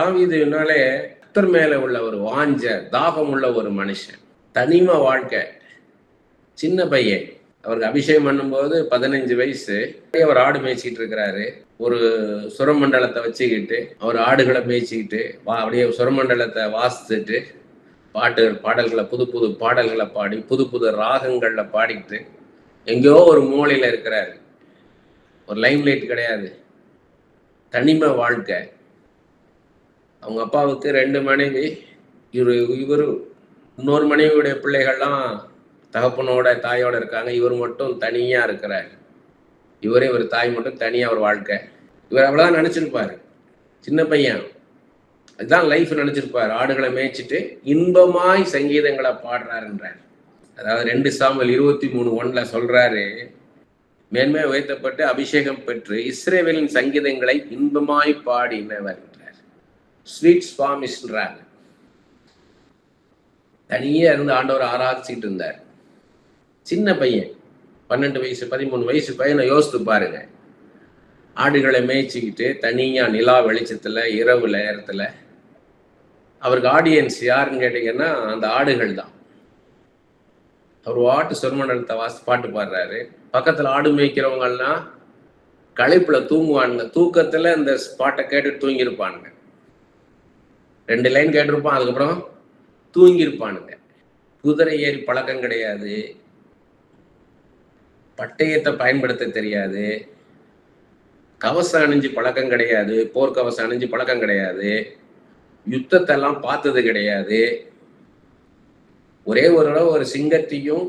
தாவீதுனாலே கர்த்தர் மேல உள்ள ஒரு வாஞ்ச தாகம் உள்ள ஒரு மனுஷன். தனிமை வாழ்க்கை. சின்ன பையன். அவருக்கு அபிஷேகம் பண்ணும்போது 15 வயசு. அவர் ஆடு மேய்ச்சிட்டு இருக்கிறாரு. ஒரு சுரமண்டலத்தை வச்சுக்கிட்டு அவர் ஆடுகளை மேய்ச்சிக்கிட்டு அப்படியே சுரமண்டலத்தை வாசிச்சுட்டு பாடல்களை புது புது பாடல்களை பாடி புது புது ராகங்கள்ல பாடிட்டு எங்கேயோ ஒரு மூலையில இருக்கிறாரு. ஒரு லைம்லைட் கிடையாது. தனிமை வாழ்க்கை. அவங்க அப்பாவுக்கு 2 மனைவி. இவரு இன்னொரு மனைவியுடைய பிள்ளைகள்லாம் தகப்பனோட தாயோட இருக்காங்க. இவர் மட்டும் தனியா இருக்கிறார். இவர் தாய் மட்டும் தனியா ஒரு வாழ்க்கை. இவர் அவ்வளவுதான் நினைச்சிருப்பாரு. சின்ன பையன் அதுதான் லைஃப் நினைச்சிருப்பாரு. ஆடுகளை மேய்ச்சிட்டு இன்பமாய் சங்கீதங்களை பாடுறாருன்றார். அதாவது 2 சாமுவேல் 23:1 சொல்றாரு, மேன்மை உயர்த்தப்பட்டு அபிஷேகம் பெற்று இஸ்ரவேலின் சங்கீதங்களை இன்பமாய் பாடினவர் என்றார். ஸ்வீட் ஸ்வாமிஸ்ன்றாங்க. தனியே இருந்து ஆண்டவர் ஆராய்ச்சிட்டு இருந்தார். சின்ன பையன், 12 வயசு 13 வயசு பையனை யோசித்து பாருங்க. ஆடுகளை மேய்ச்சிக்கிட்டு தனியா நிலா வெளிச்சத்துல இரவு நேரத்துல. அவருக்கு ஆடியன்ஸ் யாருன்னு கேட்டீங்கன்னா அந்த ஆடுகள் தான். அவர் வாட்டு சொர்மண்டலத்தை பாட்டு பாடுறாரு. பக்கத்துல ஆடு மேய்க்கிறவங்கலாம் களைப்புல தூங்குவானுங்க. தூக்கத்துல இந்த பாட்டை கேட்டு தூங்கியிருப்பானுங்க. 2 லைன் கேட்டிருப்பான், அதுக்கப்புறம் தூங்கியிருப்பானுங்க. குதிரை ஏறி பழக்கம் கிடையாது. பட்டயத்தை பயன்படுத்த தெரியாது. கவசம் அணிஞ்சு பழக்கம் கிடையாது. போர்க்கவசம் அணிஞ்சு பழக்கம் கிடையாது. யுத்தத்தை எல்லாம் பார்த்தது கிடையாது. ஒரே ஒரு சிங்கத்தையும்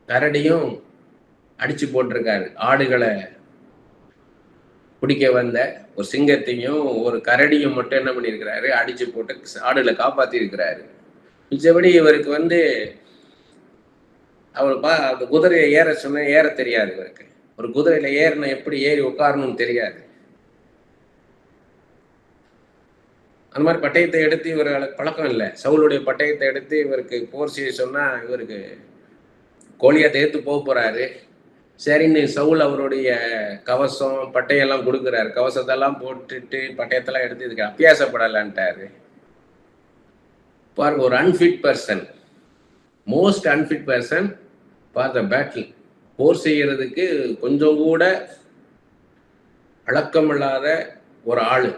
கரடியும் அடிச்சு போட்டிருக்காரு. ஆடுகளை பிடிக்க வந்த ஒரு சிங்கத்தையும் ஒரு கரடியும் மட்டும் என்ன பண்ணியிருக்கிறாரு, அடிச்சு போட்டு ஆடுகளை காப்பாத்தி இருக்கிறாரு. மிச்சபடி இவருக்கு அவர் குதிரையை ஏற சொன்ன ஏற தெரியாது. இவருக்கு ஒரு குதிரையில ஏறின எப்படி ஏறி உட்காரணும்னு தெரியாது. அந்த மாதிரி பட்டயத்தை எடுத்து இவர்களுக்கு பழக்கம் இல்லை. சவுளுடைய பட்டயத்தை எடுத்து இவருக்கு போர் செய்ய சொன்னா இவருக்கு கோலியாத்தை எடுத்து போறாரு. சரின்னு சவுல் அவருடைய கவசம் பட்டயெல்லாம் கொடுக்குறாரு. கவசத்தெல்லாம் போட்டுட்டு பட்டயத்தெல்லாம் எடுத்து இதுக்கு அபியாசப்படலான்ட்டாரு. பாருங்க, ஒரு unfit person, most unfit person for the battle. போர் செய்யறதுக்கு கொஞ்சம் கூட அடக்கமில்லாத ஒரு ஆளு,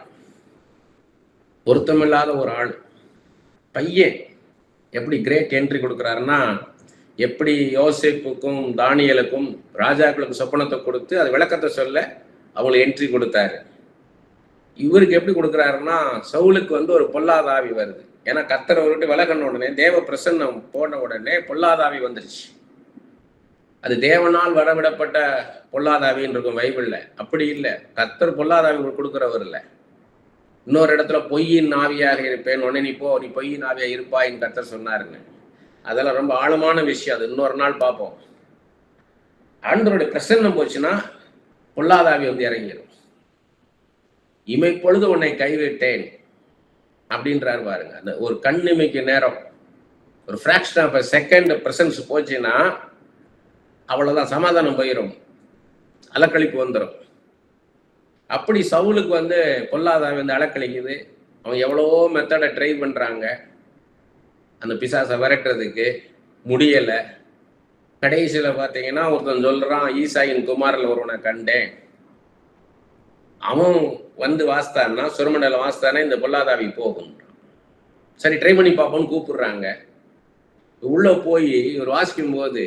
பொருத்தமில்லாத ஒரு ஆள். பையன் எப்படி கிரேட் என்ட்ரி கொடுக்குறாருன்னா, எப்படி யோசேப்புக்கும் தானியலுக்கும் ராஜாக்களுக்கும் சொப்பனத்தை கொடுத்து அது விளக்கத்தை சொல்ல அவங்களுக்கு என்ட்ரி கொடுத்தாரு. இவருக்கு எப்படி கொடுக்குறாருன்னா, சவுலுக்கு ஒரு பொல்லாத ஆவி வருது. ஏன்னா கர்த்தர் அவர்கிட்ட விலகன உடனே, தேவ பிரசன்னம் போன உடனே பொல்லாத ஆவி வந்துருச்சு. அது தேவனால் வரவிடப்பட்ட பொல்லாத ஆவின்னு இருக்கும் பைபிள்ல. அப்படி இல்லை, கர்த்தர் பொல்லாத ஆவி கொடுக்குறவர் இல்லை. இன்னொரு இடத்துல பொய்யின் ஆவியாக இருப்பேன், உடனே நீ பொய்யின் ஆவியா இருப்பாயின்னு கர்த்தர் சொன்னாருன்னு. அதெல்லாம் ரொம்ப ஆழமான விஷயம். அது இன்னொரு நாள் பார்ப்போம். ஆண்டவருடைய பிரசன்னம் போச்சுன்னா பொல்லாத ஆவி இறங்கிடும். இமைப்பொழுது உன்னை கைவிட்டேன் அப்படின்றாரு பாருங்க. அந்த ஒரு கண்ணிமைக்கு நேரம், ஒரு ஃபிராக்ஷன் ஆஃப் செகண்ட் பிரசன்ஸ் போச்சுன்னா அவ்வளவுதான், சமாதானம் போயிடும், அலக்களிப்பு வந்துடும். அப்படி சவுலுக்கு பொல்லாதாவி அலக்களிக்குது. அவன் எவ்வளவோ மெத்தடை ட்ரை பண்றாங்க அந்த பிசாசை விரட்டுறதுக்கு, முடியல. கடைசியில பாத்தீங்கன்னா ஒருத்தன் சொல்றான், ஈசாயின் குமாரில் ஒருவனை கண்டேன். அவன் வாஸ்தான்னா, சுரமண்டலம் வாஸ்தானா இந்த பொல்லாதாவி போகும். சரி, ட்ரை பண்ணி பார்ப்போம்னு கூப்பிடுறாங்க. உள்ள போய் இவர் வாசிக்கும் போது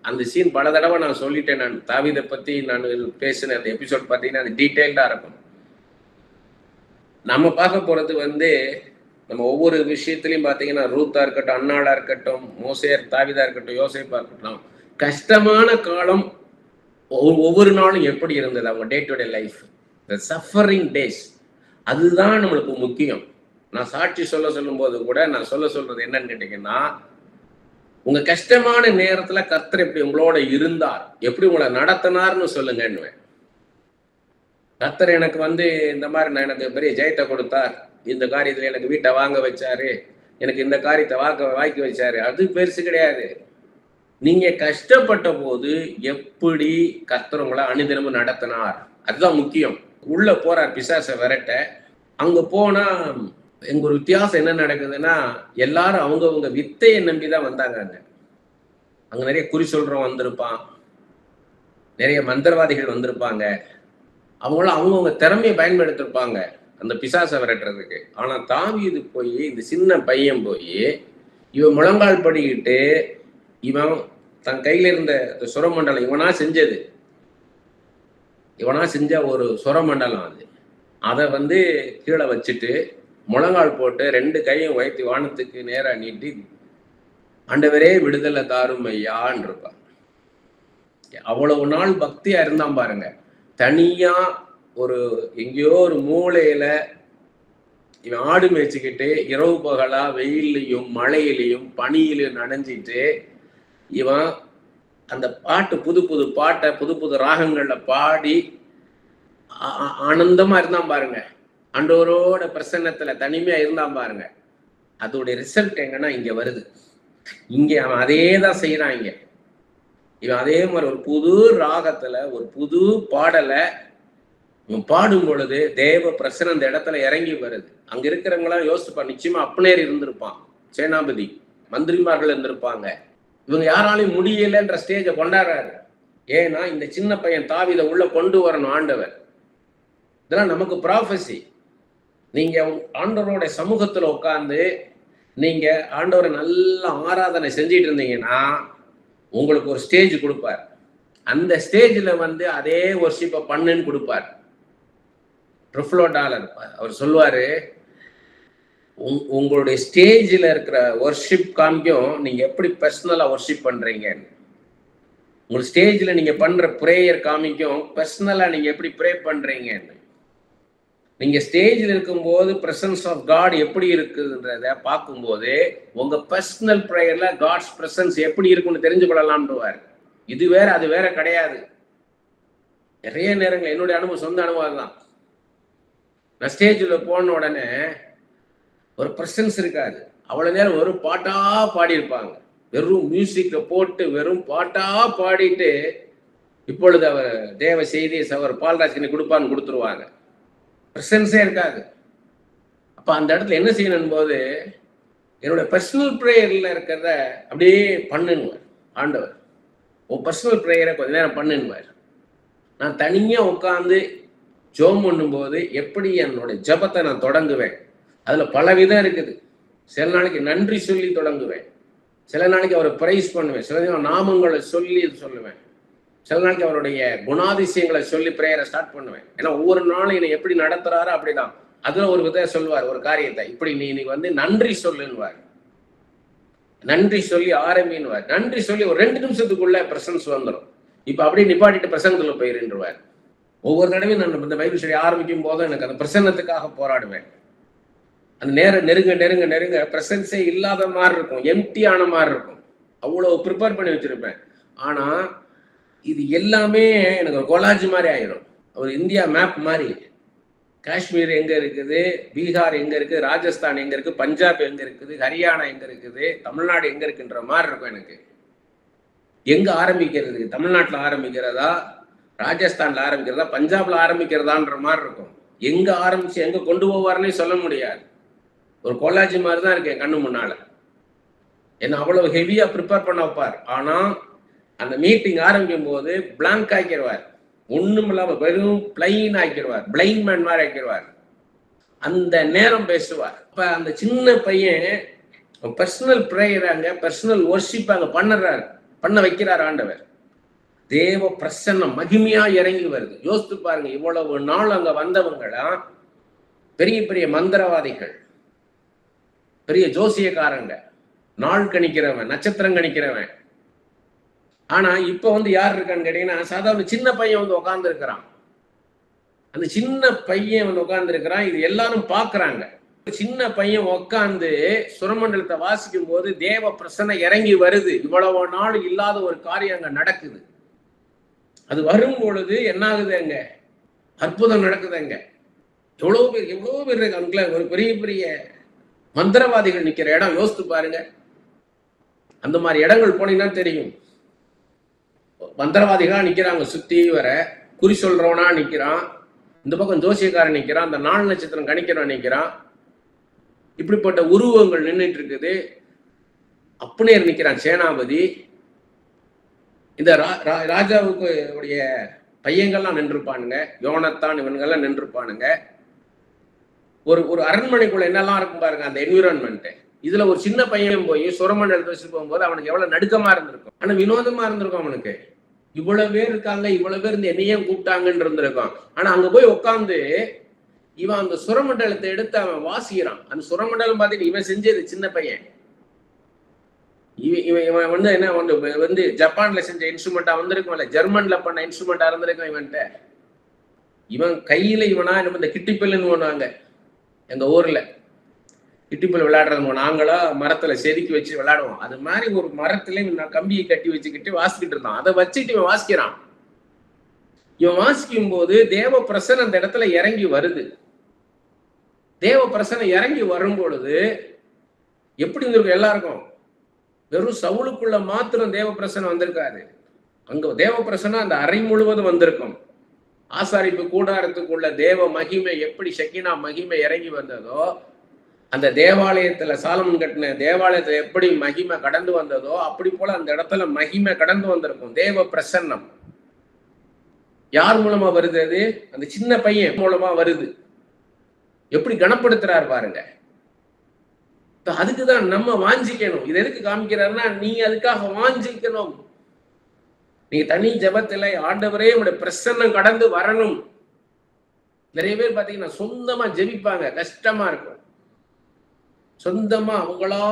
அந்த சீன் பல தடவை நான் சொல்லிட்டேன். நான் தாவீதை பத்தி நான் பேசின அந்த எபிசோட் பார்த்தீங்கன்னா அது டீட்டெயில்டா இருக்கும். நம்ம பார்க்க போறது நம்ம ஒவ்வொரு விஷயத்திலையும் பார்த்தீங்கன்னா, ரூத்தா இருக்கட்டும், அன்னாளா இருக்கட்டும், மோசேர் தாவீதா இருக்கட்டும், யோசேப்பா இருக்கட்டும், கஷ்டமான காலம் ஒவ்வொரு நாளும் எப்படி இருந்தது அவங்க day to day life, the suffering days, அதுதான் நம்மளுக்கு முக்கியம். நான் சாட்சி சொல்லும் போது கூட நான் சொல்றது என்னன்னு கேட்டீங்கன்னா, உங்க கஷ்டமான நேரத்துல கர்த்தர் எப்படி உங்களோட இருந்தார், எப்படி உங்களை நடத்தினார்னு சொல்லுங்கன்னு. கர்த்தர் எனக்கு இந்த மாதிரி எனக்கு பெரிய ஜெயத்தை கொடுத்தார், இந்த காரியத்துல எனக்கு வீட்டை வாங்க வச்சாரு, எனக்கு இந்த காரியத்தை வாக்கி வச்சாரு, அது பெருசு கிடையாது. நீங்க கஷ்டப்பட்ட போது எப்படி கர்த்தர் உங்களை அனுதினமும் நடத்தினார், அதுதான் முக்கியம். உள்ள போறார் பிசாசை விரட்ட. அங்க போனா எங்க ஒரு வித்தியாசம் என்ன நடக்குதுன்னா, எல்லாரும் அவங்கவங்க வித்தையை நம்பிதான் வந்தாங்க. அங்க நிறைய குறி சொல்றவன் வந்திருப்பான், நிறைய மந்திரவாதிகள் வந்திருப்பாங்க. அவங்களும் அவங்கவுங்க திறமையை பயன்படுத்திருப்பாங்க அந்த பிசாசை விரட்டுறதுக்கு. ஆனா தாவீது போய், இந்த சின்ன பையன் போய், இவன் முழங்கால் படிக்கிட்டு, இவன் தன் கையில இருந்த சுரமண்டலம் இவனா செஞ்சது, இவனா செஞ்ச ஒரு சுரமண்டலம் அது. அதை வந்து கீழே வச்சுட்டு முழங்கால் போட்டு 2 கையும் உயர்த்தி வானத்துக்கு நேரா நீட்டி, ஆண்டவரே விடுதலை தாரும் ஐயான்னு இருப்பான். அவ்வளவு நாள் பக்தியா இருந்தான் பாருங்க. தனியா ஒரு எங்கேயோ ஒரு மூலையில இவன் ஆடு மேய்ச்சிக்கிட்டு இரவு பகலா வெயிலையும் மழையிலையும் பனியிலையும் நனைஞ்சிட்டு இவன் அந்த பாட்டு, புது புது பாட்டை புது புது ராகங்கள்ல பாடி ஆனந்தமா இருந்தான் பாருங்க. ஆண்டவரோட பிரசன்னத்துல தனிமையா இருந்தான் பாருங்க. அதோடைய ரிசல்ட் எங்கன்னா இங்க வருது. இங்க அவன் அதே தான் செய்யறான். இவன் அதே மாதிரி ஒரு புது ராகத்துல ஒரு புது பாடலை இவன் பாடும் பொழுது தேவ பிரசன்னம் அந்த இடத்துல இறங்கி வருது. அங்க இருக்கிறவங்களாம் யோசிச்சுப்பான், நிச்சயமா அப்னேர் இருந்திருப்பான், சேனாபதி, மந்திரிமார்கள் இருந்திருப்பாங்க. இவங்க யாராலையும் முடியலன்ற ஸ்டேஜை கொண்டாடுறாரு. ஏன்னா இந்த சின்ன பையன் தாவீதை உள்ள கொண்டு வரணும் ஆண்டவர். இதெல்லாம் நமக்கு ப்ராஃபஸி. நீங்க ஆண்டவரோட சமூகத்துல உட்கார்ந்து நீங்க ஆண்டவரை நல்லா ஆராதனை செஞ்சிட்டு இருந்தீங்கன்னா உங்களுக்கு ஒரு ஸ்டேஜ் கொடுப்பார். அந்த ஸ்டேஜ்ல வந்து அதே வொர்ஷிப்பை பண்ணுன்னு கொடுப்பார். $1 அவர் சொல்லுவாரு, உங்களுடைய ஸ்டேஜ்ல இருக்கிற வொர்ஷிப் காமிக்கும் நீங்க எப்படி பர்சனலா வொர்ஷிப் பண்றீங்க. உங்க ஸ்டேஜ்ல நீங்க பண்ற பிரேயர் காமிக்கும் பர்சனலா நீங்க எப்படி ப்ரே பண்றீங்க. நீங்க ஸ்டேஜ்ல இருக்கும்போது பிரசன்ஸ் ஆஃப் காட் எப்படி இருக்குன்றத பார்க்கும்போது உங்க பர்சனல் ப்ரேயர்ல காட்ஸ் பிரசன்ஸ் எப்படி இருக்குன்னு தெரிஞ்சு கொள்ளலாம்ன்றுவார். இது வேற அது வேற கிடையாது. நிறைய நேரங்கள் என்னுடைய அனுபவம், சொந்த அனுபவம் தான். நான் ஸ்டேஜில் போன உடனே ஒரு பிரசன்ஸ் இருக்காது. அவ்வளவு நேரம் வெறும் பாட்டா பாடியிருப்பாங்க, வெறும் மியூசிக்கை போட்டு வெறும் பாட்டா பாடிட்டு இப்பொழுது அவர் தேவ செய்தியை அவர் பால்ராஜ்கிட்ட கொடுப்பான்னு கொடுத்துருவாங்க. பிரசன்ஸே இருக்காது. அப்ப அந்த இடத்துல என்ன செய்யணும் போது என்னோட பர்சனல் ப்ரேயர்ல இருக்கிறத அப்படியே பண்ணுவார் ஆண்டவர். உன் பர்சனல் ப்ரேயரை கொஞ்ச நேரம் பண்ணுவார். நான் தனியா உட்காந்து ஜோம் பண்ணும்போது எப்படி என்னோட ஜபத்தை நான் தொடங்குவேன். அதுல பல விதம் இருக்குது. சில நாளைக்கு நன்றி சொல்லி தொடங்குவேன், சில நாளைக்கு அவரை பிரைஸ் பண்ணுவேன், சில நாமங்களை சொல்லி சொல்லுவேன், சில நாளைக்கு அவருடைய குணாதிசயங்களை சொல்லி பிரேயரை ஸ்டார்ட் பண்ணுவேன். ஏன்னா ஒவ்வொரு நாளும் என்னை எப்படி நடத்துறாரோ அப்படிதான். அதுல ஒரு வித சொல்லுவார், ஒரு காரியத்தை இப்படி நீ வந்து நன்றி சொல்லுன்னுவார். நன்றி சொல்லி ஆரம்பின்னுவார். நன்றி சொல்லி ஒரு 2 நிமிஷத்துக்குள்ள பிரசன்ஸ் வந்துடும். இப்ப அப்படியே நிப்பாட்டிட்டு பிரசங்கத்துல போயிருவார். ஒவ்வொரு தடவையும் நான் இந்த பைபிள் ஸ்டடி ஆரம்பிக்கும் போதும் எனக்கு அந்த பிரசன்னத்துக்காக போராடுவேன். அந்த நேரம் நெருங்க நெருங்க நெருங்க பிரசன்ஸே இல்லாத மாதிரி இருக்கும், எம்டி ஆன மாதிரி இருக்கும். அவ்வளவு ப்ரிப்பேர் பண்ணி வச்சிருப்பேன். ஆனா இது எல்லாமே எனக்கு ஒரு கொலாஜ் மாதிரி ஆயிரும். ஒரு இந்தியா மேப் மாதிரி. காஷ்மீர் எங்க இருக்குது, பீகார் எங்க இருக்கு, ராஜஸ்தான் எங்க இருக்கு, பஞ்சாப் எங்க இருக்குது, ஹரியானா எங்க இருக்குது, தமிழ்நாடு எங்க இருக்குன்ற மாதிரி இருக்கும் எனக்கு. எங்க ஆரம்பிக்கிறது, தமிழ்நாட்டுல ஆரம்பிக்கிறதா, ராஜஸ்தான்ல ஆரம்பிக்கிறதா, பஞ்சாப்ல ஆரம்பிக்கிறதான்ற மாதிரி இருக்கும். எங்க ஆரம்பிச்சு எங்க கொண்டு போவாருன்னே சொல்ல முடியாது. ஒரு கொலாஜி மாதிரி தான் இருக்கு என் கண்ணு முன்னால. என்ன அவ்வளவு ஹெவியா ப்ரிப்பேர் பண்ண வைப்பார். ஆனா அந்த மீட்டிங் ஆரம்பிக்கும் போது பிளாங்க் ஆக்கிடுவார். ஒண்ணும் இல்லாம வெறும் பிளைன் ஆக்கிடுவார். பிளைண்ட் மேன் மாதிரி ஆக்கிடுவார். அந்த நேரம் பேசுவார். அப்ப அந்த சின்ன பையன் பர்சனல் ப்ரேயர் அங்க, பர்சனல் வொர்ஷிப் அங்க பண்ண வைக்கிறார் ஆண்டவர். தேவ பிரசன்னம் மகிமையா இறங்கி வருது. யோசித்து பாருங்க, இவ்வளவு நாள் அங்க வந்தவங்களா பெரிய பெரிய மந்திரவாதிகள், பெரிய ஜோசியக்காரங்க, நாள் கணிக்கிறவன், நட்சத்திரம் கணிக்கிறவன். ஆனா இப்ப வந்து யார் இருக்கான்னு கேட்டீங்கன்னா சாதாரண சின்ன பையன் வந்து உட்கார்ந்து இருக்கிறான். அந்த சின்ன பையன் வந்து உட்கார்ந்து இருக்கிறான். இது எல்லாரும் பாக்குறாங்க. சின்ன பையன் உட்கார்ந்து சுரமண்டலத்தை வாசிக்கும் போது தேவ பிரசன்னம் இறங்கி வருது. இவ்வளவு நாள் இல்லாத ஒரு காரியம் அங்க நடக்குது. அது வரும் பொழுது என்ன ஆகுது, அங்க அற்புதம் நடக்குதுங்க. எவ்வளவு பேர் இருக்காங்க. ஒரு பெரிய பெரிய மந்திரவாதிகள் நிக்கிற இடம் யோசித்து பாருங்க. அந்த மாதிரி இடங்கள் போனீங்கன்னா தெரியும். மந்திரவாதிகளா நிக்கிறாங்க, சுத்தி வர குறி சொல்றவனா நிக்கிறான், இந்த பக்கம் ஜோசியக்காரன் நிக்கிறான், அந்த 4 நட்சத்திரம் கணிக்கிறவன் நிக்கிறான். இப்படிப்பட்ட உருவங்கள் நின்றுட்டு இருக்குது. அப்புனேர் நிற்கிறான் சேனாபதி. இந்த ராஜாவுக்கு உடைய பையங்கள்லாம் நின்றுப்பானுங்க, யோனத்தான் இவன்கள்லாம் நின்றுப்பானுங்க. ஒரு அரண்மனைக்குள்ள என்னெல்லாம் இருக்கும் பாருங்க அந்த என்விரான்மெண்ட். இதுல ஒரு சின்ன பையன் போய் சுரமண்டலத்தை வச்சுட்டு போகும்போது அவனுக்கு எவ்வளவு நடுக்கமா இருந்திருக்கும், ஆனா வினோதமா இருந்திருக்கும். அவனுக்கு இவ்வளவு பேர் இருக்காங்க, இவ்வளவு பேர் இந்த என்னையும் கூப்பிட்டாங்கன்னு இருந்திருக்கும். ஆனா அங்க போய் உட்காந்து இவன் அந்த சுரமண்டலத்தை எடுத்து அவன் வாசிக்கிறான். அந்த சுரமண்டலம் பார்த்துட்டு இவன் செஞ்சது சின்ன பையன். இவன் வந்து என்ன வந்து ஜப்பான்ல செஞ்ச இன்ஸ்ட்ருமெண்டா வந்திருக்கும்ல, ஜெர்மன்ல பண்ண இன்ஸ்ட்ருமெண்டா இருந்திருக்கும் இவன்ட்ட. இவன் கையில இவனா இந்த கிட்டிப்பல்லுன்னு போனாங்க எங்க ஊர்ல. கிட்டிப்பல் விளையாடுறது நாங்களா மரத்துல செதுக்கி வச்சு விளையாடுவோம். அது மாதிரி ஒரு மரத்துல நான் கம்பியை கட்டி வச்சுக்கிட்டு வாசிக்கிட்டு இருந்தான். அதை வச்சுட்டு இவன் வாசிக்கிறான். இவன் வாசிக்கும் போது தேவ பிரசன்னம் அந்த இடத்துல இறங்கி வருது. தேவ பிரசன்னம் இறங்கி வரும் பொழுது எப்படி இருந்திருக்கும் எல்லாருக்கும்? வெறும் சவுலுக்குள்ள மாத்திரம் தேவ பிரசன்னம் வந்திருக்காது. அங்க தேவ பிரசன்னம் அந்த அறை முழுவதும் வந்திருக்கும். ஆசாரிப்பு கூடாரத்துக்குள்ள தேவ மகிமை எப்படி ஷெக்கினா மகிமை இறங்கி வந்ததோ, அந்த தேவாலயத்துல சாலமன் கட்டின தேவாலயத்துல எப்படி மகிமை கடந்து வந்ததோ அப்படி போல அந்த இடத்துல மகிமை கடந்து வந்திருக்கும். தேவ பிரசன்னம் யார் மூலமா வருது? அது அந்த சின்ன பையன் மூலமா வருது. எப்படி கனப்படுத்துறாரு பாருங்க. அதுக்குதான் நம்ம வாஞ்சிக்கணும். இது எதுக்கு காமிக்கிறாருன்னா, நீ அதுக்காக வாஞ்சிக்கணும். நீங்க தனி ஜபத்துல ஆண்டவரே உங்களுடைய பிரசன்னம் கடந்து வரணும். நிறைய பேர் பாத்தீங்கன்னா சொந்தமா ஜெபிப்பாங்க, கஷ்டமா இருக்கும். சொந்தமா அவங்களா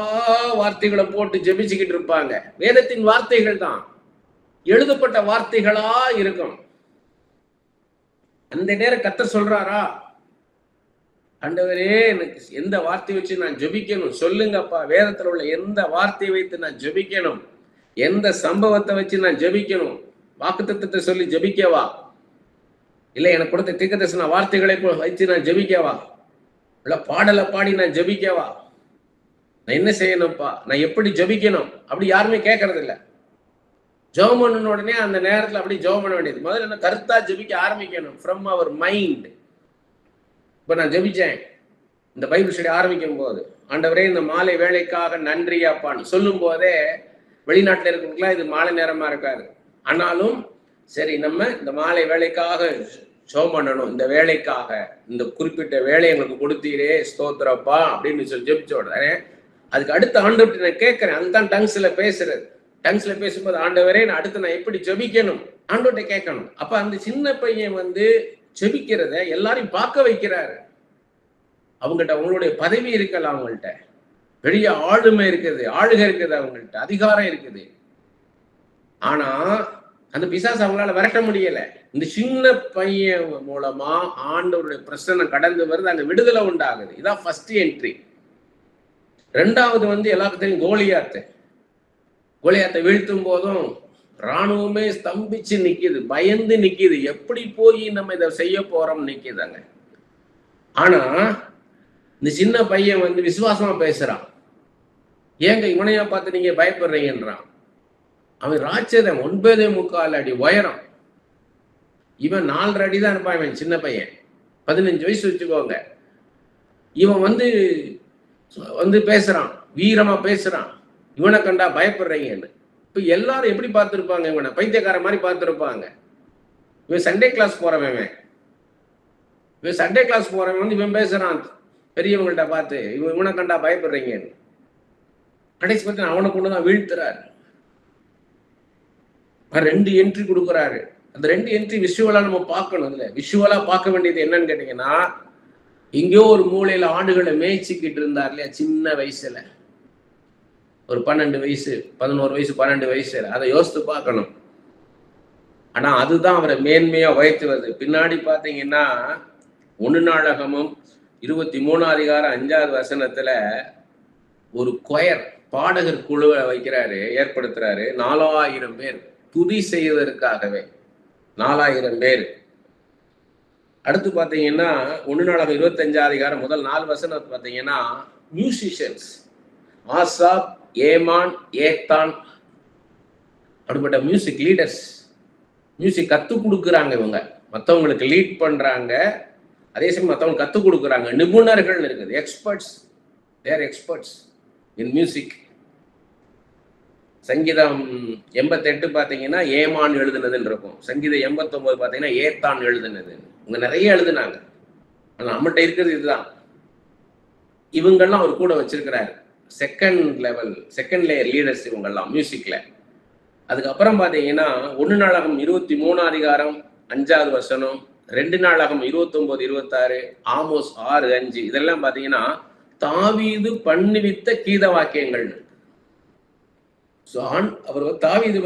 வார்த்தைகளை போட்டு ஜெபிச்சுக்கிட்டு இருப்பாங்க. வேதத்தின் வார்த்தைகள் தான் எழுதப்பட்ட வார்த்தைகளா இருக்கும். அந்த நேரம் கர்த்தர் சொல்றாரா, ஆண்டவரே எனக்கு எந்த வார்த்தை வச்சு நான் ஜெபிக்கணும் சொல்லுங்கப்பா. வேதத்துல உள்ள எந்த வார்த்தையை வைத்து நான் ஜெபிக்கணும், எந்த சம்பவத்தை வச்சு நான் ஜெபிக்கணும்? வாக்குத்தத்தத்தை சொல்லி ஜெபிக்கவா, இல்ல எனக்கு கொடுத்த தீர்க்கதரிசன வார்த்தைகளை வச்சு நான் ஜெபிக்கவா, இல்ல பாடலை பாடி நான் ஜெபிக்கவா? நான் என்ன செய்யணும்ப்பா, நான் எப்படி ஜெபிக்கணும்? அப்படி யாருமே கேட்கறது இல்லை. ஜெபம் பண்ண உடனே அந்த நேரத்துல அப்படி ஜெபம் பண்ண வேண்டியது. முதல்ல என்ன கருத்தா ஜெபிக்க ஆரம்பிக்கணும் ஃப்ரம் அவர் மைண்ட். இப்ப நான் ஜெபிச்சேன் இந்த பைபிள் ஸ்டடி ஆரம்பிக்கும் போது, ஆண்டவரே இந்த மாலை வேலைக்காக நன்றியாப்பான்னு சொல்லும் போதே வெளிநாட்டுல இருக்கிறவங்களுக்குலாம் இது மாலை நேரமா இருக்காது. ஆனாலும் சரி, நம்ம இந்த மாலை வேலைக்காக ஜெபம் பண்ணணும், இந்த வேலைக்காக இந்த குறிப்பிட்ட வேலை எங்களுக்கு கொடுத்தீரே ஸ்தோத்திரப்பா அப்படின்னு சொல்லி ஜெபிச்ச உடனே அதுக்கு அடுத்த ஆண்டவர்கிட்ட நான் கேட்கிறேன். அதுதான் டங்ஸ்ல பேசுறது. டங்ஸ்ல பேசும்போது ஆண்டவரே நான் அடுத்து நான் எப்படி ஜெபிக்கணும் ஆண்டவர்கிட்ட கேட்கணும். அப்ப அந்த சின்ன பையன் வந்து ஜெபிக்கிறத எல்லாரையும் பார்க்க வைக்கிறாரு. அவங்ககிட்ட அவங்களுடைய பதவி இருக்கலாம், அவங்கள்ட்ட பெரிய ஆளுமை இருக்குது, ஆளுகை இருக்குது, அவங்கள்ட்ட அதிகாரம் இருக்குது. ஆனா அந்த பிசாசு அவங்களால விரட்ட முடியல. இந்த சின்ன பையன் மூலமா ஆண்டவருடைய பிரசன்னம் கடந்து வருது, அங்க விடுதலை உண்டாகுது. இதான் ஃபர்ஸ்ட் என்ட்ரி. ரெண்டாவது வந்து எல்லாருக்கும் தெரியும் கோலியாத்து. கோலியாத்தை வீழ்த்தும் போதும் ராணுவமே ஸ்தம்பிச்சு நிக்குது, பயந்து நிக்குது. எப்படி போய் நம்ம இதை செய்ய போறோம் நிக்குதாங்க. ஆனா இந்த சின்ன பையன் வந்து விசுவாசமா பேசுறான். ஏங்க இவனையா பார்த்து நீங்க பயப்படுறீங்கன்றான். அவன் ராட்சதன் 9.25 அடி உயரம். இவன் 4 அடி தான் இருப்பான். இவன் சின்ன பையன், 15 வயசு வச்சுக்கோங்க. இவன் வந்து பேசுறான், வீரமா பேசுறான். இவனை கண்டா பயப்படுறீங்கன்னு. இப்ப எல்லாரும் எப்படி பார்த்திருப்பாங்க? இவனை பைத்தியக்கார மாதிரி பார்த்திருப்பாங்க. இவன் சண்டே கிளாஸ் போறவன். இவன் சண்டே கிளாஸ் போறவன் வந்து இவன் பேசுறான் பெரியவங்கள்ட்ட பார்த்து, இவனை கண்டா பயப்படுறீங்கன்னு. கடைசி பத்தி அவனை கொண்டுதான் வீழ்த்துறாரு. 2 என்ட்ரி கொடுக்குறாரு. அந்த 2 என்ட்ரி விஷுவலா நம்ம பார்க்கணும். அதுல விஷுவலா பார்க்க வேண்டியது என்னன்னு கேட்டீங்கன்னா, எங்கேயோ ஒரு மூலையில ஆடுகளை மேய்ச்சிக்கிட்டு இருந்தார் இல்லையா சின்ன வயசுல, ஒரு 12 வயசு 11 வயசு 12 வயசுல. அதை யோசித்து பார்க்கணும். ஆனா அதுதான் அவரை மேன்மையா உயர்த்துவது. பின்னாடி பாத்தீங்கன்னா 1 நாளாகமம் 23 அதிகாரம் 5வது வசனத்துல ஒரு கொயர் பாடகர் குழுவை வைக்கிறாரு, ஏற்படுத்துறாரு. 4000 பேர் துதி செய்வதற்காகவே 4000 பேர். அடுத்து பாத்தீங்கன்னா 1 நாளாகமம் 25 அதிகாரம் முதல் 4 வசனம் பாத்தீங்கன்னா மியூசிஷியன்ஸ் ஆசாப், ஏமான், ஏத்தான் அப்படிப்பட்ட மியூசிக் லீடர்ஸ், மியூசிக் கத்துக் கொடுக்குறாங்க. இவங்க மற்றவங்களுக்கு லீட் பண்றாங்க, அதே சமயம் மற்றவங்க கத்துக் கொடுக்குறாங்க. நிபுணர்கள் இருக்குது, experts. They are experts in music. சங்கீதம் 88 பார்த்தீங்கன்னா ஏமான் எழுதுனதுன்னு இருக்கும். சங்கீதம் 89 பார்த்தீங்கன்னா ஏத்தான் எழுதுனது. இவங்க நிறைய எழுதுனாங்க. ஆனால் நம்மகிட்ட இருக்கிறது இதுதான். இவங்கெல்லாம் அவர் கூட வச்சிருக்கிறாரு. செகண்ட் லேயர் லீடர்ஸ் இவங்கெல்லாம் மியூசிக்ல. அதுக்கப்புறம் பார்த்தீங்கன்னா 1 நாளாகமம் 23 அதிகாரம் 5வது வசனம், 2 நாளாகமம் 29 26, ஆமோஸ் 6 5 இதெல்லாம் பார்த்தீங்கன்னா தாவீது பண்ணுவித்த கீத வாக்கியங்கள். அவர் தாவீது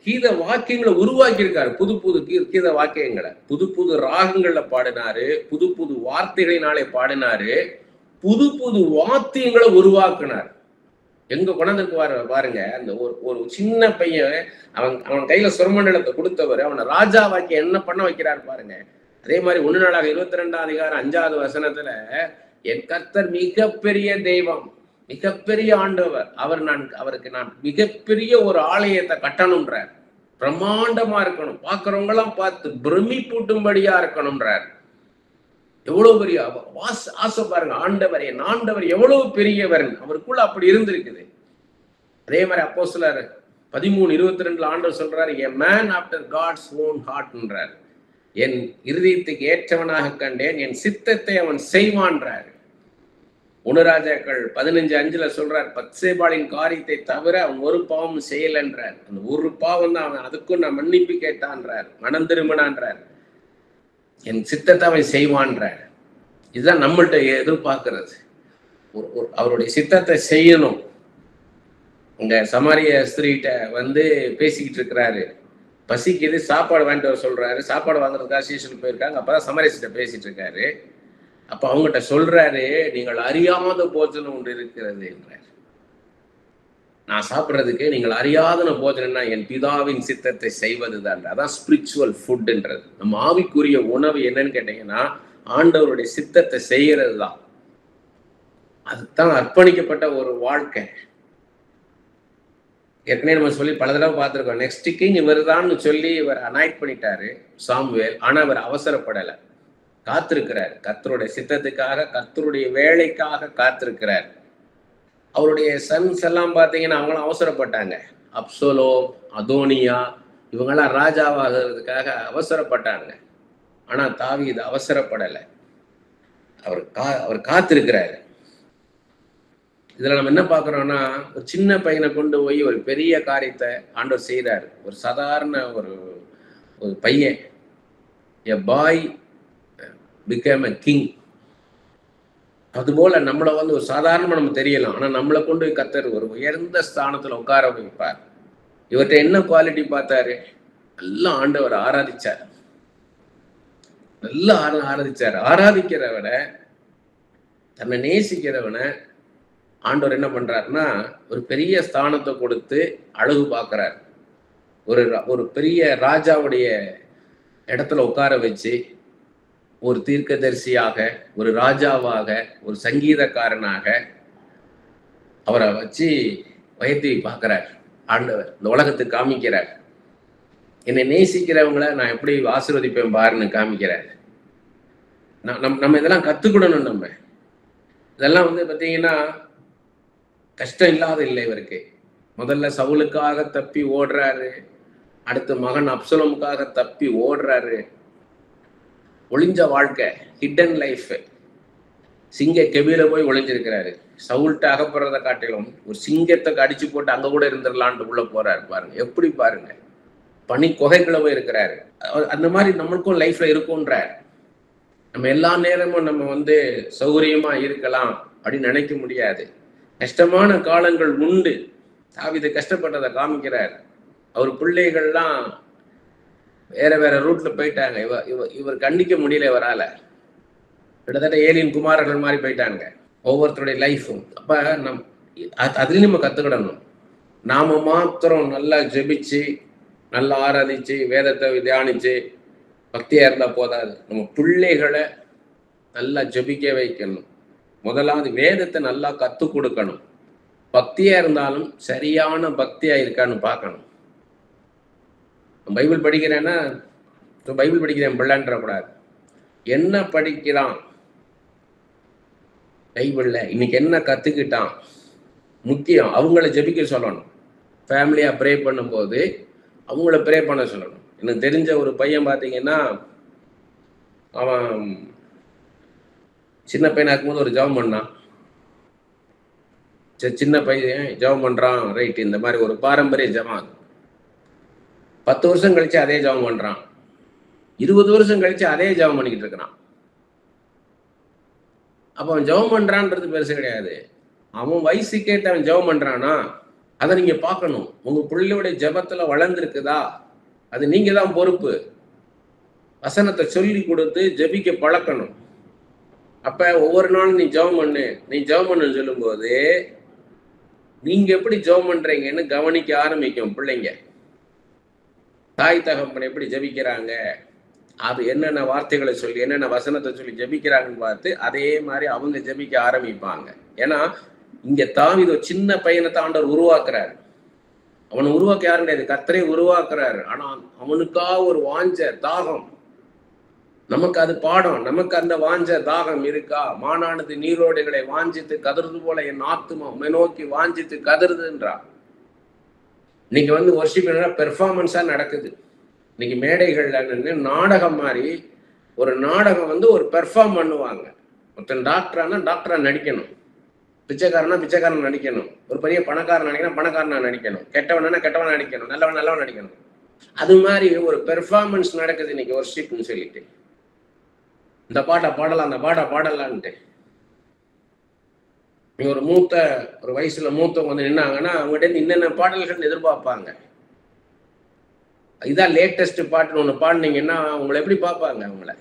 கீத வாக்கியங்களை உருவாக்கி இருக்காரு. புது புது கீத வாக்கியங்களை புது புது ராகங்கள்ல பாடினாரு, புது புது வார்த்தைகளினாலே பாடினாரு, புது புது வாத்தியங்களை உருவாக்குனார். எங்க கொண்டாந்து பாருங்க, அந்த ஒரு சின்ன பையன் அவன் கையில சுரமண்டலத்தை கொடுத்தவர் அவனை ராஜாவாக்கி என்ன பண்ண வைக்கிறார் பாருங்க. அதே மாதிரி 1 நாளாக 22 அதிகாரம் 5வது வசனத்துல, என் கர்த்தர் மிகப்பெரிய தெய்வம், மிகப்பெரிய ஆண்டவர், அவருக்கு நான் மிகப்பெரிய ஒரு ஆலயத்தை கட்டணும்ன்றார். பிரம்மாண்டமா இருக்கணும், பார்க்கிறவங்க எல்லாம் பார்த்து பிரமிப்பூட்டும்படியா இருக்கணும்ன்றார். எவ்வளவு பெரிய ஆசை பாருங்க. ஆண்டவர், என் ஆண்டவர் எவ்வளவு பெரியவர், அவருக்குள்ள அப்படி இருந்திருக்குது. அதே மாதிரி அப்போஸ்தலர் 13:22 ஆண்டவர் சொல்றாரு, a man after God's own ஹார்ட்ன்றார். என் இருதயத்துக்கு ஏற்றவனாக கண்டேன், என் சித்தத்தை அவன் செய்வான்றார். 1 ராஜாக்கள் 15:5 சொல்றார், பத்சேபாளின் காரியத்தை தவிர அவன் ஒரு பாவம் செய்யலன்றார். அந்த ஒரு பாவம் தான், அவன் அதுக்கும் நான் மன்னிப்பு கேட்டான்றார், மனம் திரும்பினான்றார், என் சித்தத்தை அவன் செய்வான்றார். இதுதான் நம்மள்கிட்ட எதிர்பார்க்கிறது. அவருடைய சித்தத்தை செய்யணும். இங்க சமாரிய ஸ்திரீட்ட பேசிக்கிட்டு இருக்கிறாரு, பசிக்குது, சாப்பாடு வாங்கிட்டு வர சொல்றாரு. சாப்பாடு வாங்குறதுக்காக சீசனுக்கு போயிருக்காங்க. அப்பதான் சமாரியஸ்கிட்ட பேசிட்டு இருக்காரு. அப்ப அவங்ககிட்ட சொல்றாரு, நீங்கள் அறியாத போஜனம் ஒன்று இருக்கிறது என்றார். நான் சாப்பிட்றதுக்கு நீங்கள் அறியாத போஜனம்னா என் பிதாவின் சித்தத்தை செய்வதுதான். அதான் ஸ்பிரிச்சுவல் ஃபுட்ன்றது. நம்ம ஆவிக்குரிய உணவு என்னன்னு கேட்டீங்கன்னா ஆண்டவருடைய சித்தத்தை செய்யறது தான். அதுதான் அர்ப்பணிக்கப்பட்ட ஒரு வாழ்க்கை. ஏற்கனவே நம்ம சொல்லி பல தடவை பார்த்துருக்கோம். நெக்ஸ்ட் கிங் இவர் தான் சொல்லி இவர் அனாய்ட் பண்ணிட்டாரு சாமுவேல். ஆனா அவர் அவசரப்படலை, காத்திருக்கிறார். கர்த்தருடைய சித்தத்துக்காக, கர்த்தருடைய வேலைக்காக காத்திருக்கிறார். அவருடைய சன்ஸ் எல்லாம் பார்த்தீங்கன்னா அவங்களும் அவசரப்பட்டாங்க. அப்சலோம், அதோனியா இவங்கெல்லாம் ராஜாவாகிறதுக்காக அவசரப்பட்டாங்க. ஆனா தாவீது அவசரப்படலை, அவர் காத்திருக்கிறாரு. இதுல நம்ம என்ன பார்க்கிறோம்னா, ஒரு சின்ன பையனை கொண்டு போய் ஒரு பெரிய காரியத்தை ஆண்டவர் செய்யறாரு. ஒரு சாதாரண ஒரு பையன், எ பாய் became a king. அதுபோல நம்மளை ஒரு சாதாரணமா நம்ம தெரியலாம், ஆனா நம்மளை கொண்டு கர்த்தர் ஒரு உயர்ந்த ஸ்தானத்துல உட்கார வைப்பார். இவர்கிட்ட என்ன குவாலிட்டி பார்த்தாரு? நல்லா ஆண்டவர் ஆராதிச்சார், நல்லா ஆராதிச்சார். ஆராதிக்கிறவனை, தன்னை நேசிக்கிறவனை ஆண்டவர் என்ன பண்றாருன்னா ஒரு பெரிய ஸ்தானத்தை கொடுத்து அழகு பார்க்கிறார். ஒரு பெரிய ராஜாவுடைய இடத்துல உட்கார வச்சு ஒரு தீர்க்கதரிசியாக, ஒரு ராஜாவாக, ஒரு சங்கீதக்காரனாக அவரை வச்சு உயர்த்தி பார்க்கிறார் ஆண்டவர். இந்த உலகத்துக்கு காமிக்கிறார், என்னை நேசிக்கிறவங்களை நான் எப்படி ஆசீர்வதிப்பேன் பாருன்னு காமிக்கிறார். நம்ம இதெல்லாம் கத்துக்கிடணும். நம்ம இதெல்லாம் பார்த்தீங்கன்னா கஷ்டம் இல்லாத இல்லை இவருக்கு. முதல்ல சவுலுக்காக தப்பி ஓடுறாரு, அடுத்து மகன் அப்சலோமுக்காக தப்பி ஓடுறாரு. ஒளிஞ்ச வாழ்க்கை, ஹிடன் லைஃப். சிங்க கெபியில போய் ஒளிஞ்சிருக்கிறாரு. சவுல்ட்ட அகப்படுறதை காட்டிலும் ஒரு சிங்கத்தை அடிச்சு போட்டு அங்க கூட இருந்துடலான்ட்டு உள்ள போறாரு. பாருங்க எப்படி, பாருங்க பனி குகைக்குள்ள போய் இருக்கிறாரு. அந்த மாதிரி நம்மளுக்கும் லைஃப்ல இருக்கும்ன்றார். நம்ம எல்லா நேரமும் நம்ம சௌகரியமா இருக்கலாம் அப்படின்னு நினைக்க முடியாது. கஷ்டமான காலங்கள் உண்டு. தாவீது கஷ்டப்பட்டதை காமிக்கிறார். அவர் பிள்ளைகள்லாம் வேற வேற ரூட்ல போயிட்டாங்க. இவர் கண்டிக்க முடியல இவரால. கிட்டத்தட்ட ஏலியன் குமாரர்கள் மாதிரி போயிட்டாங்க ஒவ்வொருத்தருடைய லைஃபும். அப்ப அதுலயும் நம்ம கத்துக்கிடணும். நாம மாத்திரம் நல்லா ஜெபிச்சு, நல்லா ஆராதிச்சு, வேதத்தை தியானிச்சு பக்தியா இருந்தா போதாது. நம்ம பிள்ளைகளை நல்லா ஜெபிக்க வைக்கணும். முதலாவது வேதத்தை நல்லா கத்து கொடுக்கணும். பக்தியா இருந்தாலும் சரியான பக்தியா இருக்கான்னு பார்க்கணும். பைபிள் படிக்கிறேன்னா பைபிள் படிக்கிறேன் பிள்ளைன்ற கூடாது. என்ன படிக்கிறான், பைபிள்ல இன்னைக்கு என்ன கத்துக்கிட்டான் முக்கியம், அவங்கள ஜெபிக்க சொல்லணும். ஃபேமிலியா ப்ரே பண்ணும்போது அவங்கள ப்ரே பண்ண சொல்லணும். எனக்கு தெரிஞ்ச ஒரு பையன் பார்த்தீங்கன்னா, அவன் சின்ன பையனா இருக்கும்போது ஒரு ஜெபம் பண்ணான். சின்ன பையன் ஜெபம் பண்றான், ரைட், இந்த மாதிரி ஒரு பாரம்பரிய ஜெபம். 10 வருஷம் கழிச்சு அதே ஜெபம் பண்றான், 20 வருஷம் கழிச்சு அதே ஜெபம் பண்ணிக்கிட்டு இருக்கிறான். அப்ப அவன் ஜெபம் பண்றான்றது பெருசு கிடையாது, அவன் வயசு கேட்டு அவன் ஜெபம் பண்றானா அதை நீங்க பார்க்கணும். உங்க பிள்ளையோட ஜெபத்துல வளர்ந்துருக்குதா, அது நீங்க தான் பொறுப்பு. வசனத்தை சொல்லி கொடுத்து ஜெபிக்க பழக்கணும். அப்ப ஒவ்வொரு நாளும் நீ ஜெபம் பண்ணுன்னு சொல்லும்போது நீங்க எப்படி ஜெபம் பண்றீங்கன்னு கவனிக்க ஆரம்பிக்கும் பிள்ளைங்க. தாய் தகப்பன் எப்படி ஜெபிக்கிறாங்க, அது என்னென்ன வார்த்தைகளை சொல்லி என்னென்ன வசனத்தை சொல்லி ஜெபிக்கிறாங்கன்னு பார்த்து அதே மாதிரி அவங்க ஜெபிக்க ஆரம்பிப்பாங்க. ஏன்னா இங்க தாவீது சின்ன பையனை தான் ஆண்டவர் உருவாக்குறாரு. அவனை உருவாக்க யாரும் கிடையாது, கர்த்தரே உருவாக்குறாரு. ஆனா அவனுக்காக ஒரு வாஞ்ச தாகம், நமக்கு அது பாடம். நமக்கு அந்த வாஞ்ச தாகம் இருக்கா? மானானது நீரோடைகளை வாஞ்சித்து கதறுது போல என் ஆத்துமா உம்மை நோக்கி வாஞ்சித்து கதறுதுன்றா. இன்னைக்கு வொர்ஷிப் பெர்ஃபார்மன்ஸா நடக்குது. இன்னைக்கு மேடைகள்ல நின்று நாடகம் மாதிரி ஒரு நாடகம் ஒரு பெர்ஃபார்ம் பண்ணுவாங்க. ஒருத்தன் டாக்டரா நடிக்கணும், பிச்சைக்காரனா பிச்சைக்காரன் நடிக்கணும், ஒரு பெரிய பணக்காரன் நடிக்கணும் பணக்காரனா நடிக்கணும், கெட்டவனா கெட்டவனா நடிக்கணும், நல்லவன் நடிக்கணும். அது மாதிரி ஒரு பெர்ஃபார்மன்ஸ் நடக்குது இன்னைக்கு வொர்ஷிப்னு சொல்லிட்டு. இந்த பாட்டை பாடலாம் அந்த பாட்டை பாடலான்ட்டு நீங்க ஒரு வயசுல மூத்தவங்க நின்னாங்கன்னா அவங்ககிட்ட என்னென்ன பாடல்கள் எதிர்பார்ப்பாங்க. இதான் லேட்டஸ்ட் பாட்டுன்னு ஒண்ணு பாடினீங்கன்னா உங்களை எப்படி பார்ப்பாங்க? அவங்கள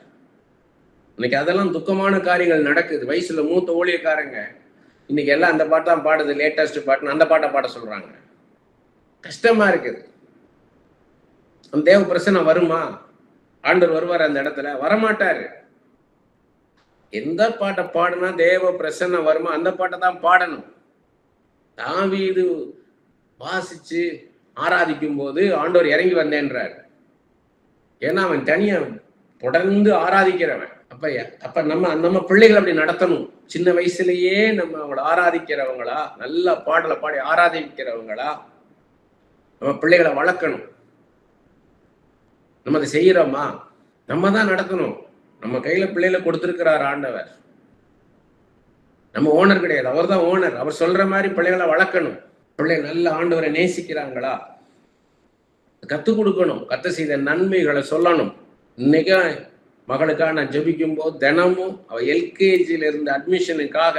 இன்னைக்கு அதெல்லாம் துக்கமான காரியங்கள் நடக்குது. வயசுல மூத்த ஊழியக்காரங்க இன்னைக்கு எல்லாம் அந்த பாட்டு தான் பாடுது, லேட்டஸ்ட் பாட்டுன்னு அந்த பாட்டை பாட சொல்றாங்க. கஷ்டமா இருக்குது. அந்த தேவ பிரசனை வருமா? ஆண்டவர் வருவார் அந்த இடத்துல? வரமாட்டாரு. எந்த பாட்டை பாடுனா தேவ பிரசன்னம் வருமா அந்த பாட்டை தான் பாடணும். தாவீது வாசிச்சு ஆராதிக்கும் போது ஆண்டவர் இறங்கி வந்தேன்றார். ஏன்னா அவன் தனியா தொடர்ந்து ஆராதிக்கிறவன். அப்ப நம்ம பிள்ளைகளை அப்படி நடத்தணும். சின்ன வயசுலயே நம்ம அவங்கள ஆராதிக்கிறவங்களா, நல்ல பாடலை பாடி ஆராதிக்கிறவங்களா நம்ம பிள்ளைகளை வளர்க்கணும். நம்ம அதை செய்யறோமா? நம்ம தான் நடத்தணும். நம்ம கையில பிள்ளைகளை கொடுத்திருக்கிறார் ஆண்டவர். நம்ம ஓனர் கிடையாது, அவர் தான் ஓனர். அவர் சொல்ற மாதிரி பிள்ளைகளை வளர்க்கணும். பிள்ளைகள் நல்ல ஆண்டவரை நேசிக்கிறாங்களா கத்துக் கொடுக்கணும். கத்த செய்த நன்மைகளை சொல்லணும். இன்னைக்கு மகளுக்காக நான் ஜெபிக்கும் போது தினமும் அவ எல்கேஜியில இருந்து அட்மிஷனுக்காக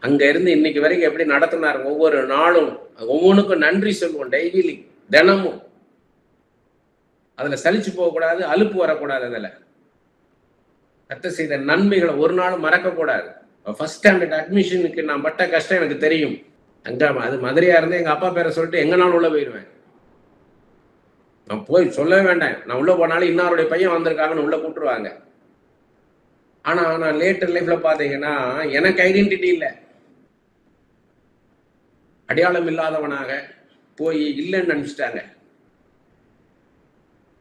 அங்க இருந்து இன்னைக்கு வரைக்கும் எப்படி நடத்தினார். ஒவ்வொரு நாளும் ஒவ்வொன்றுக்கும் நன்றி சொல்லுவோம். டெய்லி தினமும் அதுல சலிச்சு போகக்கூடாது, அலுப்பு வரக்கூடாது. அதுல கத்த செய்த நன்மைகளை ஒரு நாளும் மறக்க கூடாது. ஃபர்ஸ்ட் ஸ்டாண்டர்ட் அட்மிஷனுக்கு நான் பட்ட கஷ்டம் எனக்கு தெரியும். அங்க அது மதுரையா இருந்து எங்க அப்பா பேரை சொல்லிட்டு எங்கனாலும் உள்ள போயிடுவேன். நான் போய் சொல்லவே வேண்டாம். நான் உள்ள போனாலும் இன்னாருடைய பையன் வந்திருக்காங்கன்னு உள்ள கூட்டுருவாங்க. ஆனா நான் லேட்டர் லைஃப்ல பாத்தீங்கன்னா எனக்கு ஐடென்டிட்டி இல்லை, அடையாளம் இல்லாதவனாக போய் இல்லைன்னு நினைச்சிட்டாங்க.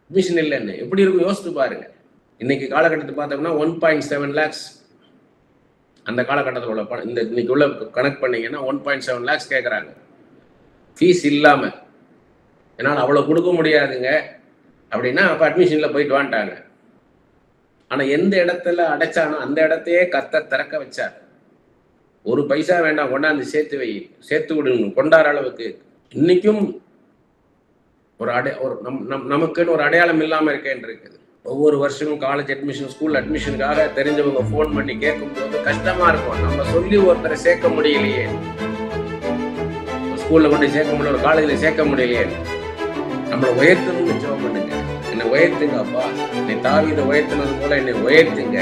அட்மிஷன் இல்லைன்னு எப்படி இருக்கும் யோசித்து பாருங்க. இன்னைக்கு காலகட்டத்தை பார்த்தோம்னா 1.7 lakhs அந்த காலகட்டத்தில் உள்ள இந்த இன்னைக்கு உள்ள கனெக்ட் பண்ணீங்கன்னா 1.7 lakhs கேட்குறாங்க ஃபீஸ் இல்லாம. என்னால் அவ்வளோ கொடுக்க முடியாதுங்க அப்படின்னா அப்போ அட்மிஷனில் போயிட்டு வந்துட்டாங்க. ஆனால் எந்த இடத்துல அடைச்சானோ அந்த இடத்தையே கர்த்தர் திறக்க வச்சார். ஒரு பைசா வேண்டாம், கொண்டாந்து சேர்த்து விடணும் கொண்டாடுற அளவுக்கு. இன்னைக்கும் நமக்குன்னு ஒரு அடையாளம் இல்லாமல் இருக்கேன் இருக்குது. ஒவ்வொரு வருஷமும் காலேஜ் அட்மிஷன், ஸ்கூல் அட்மிஷனுக்காக தெரிஞ்சவங்க ஃபோன் பண்ணி கேட்கும் போது கஷ்டமா இருக்கும். நம்ம சொல்லி ஒருத்தரை சேர்க்க முடியலையே, ஸ்கூல்ல கொண்டு சேர்க்க முடியல, ஒரு காலேஜ்ல சேர்க்க முடியலையே. நம்மளை உயர்த்தணும்னு ஜெபம் பண்ணுங்க. என்னை உயர்த்துங்க அப்பா, என்னை தாவீதை உயர்த்தினது போல என்னை உயர்த்துங்க.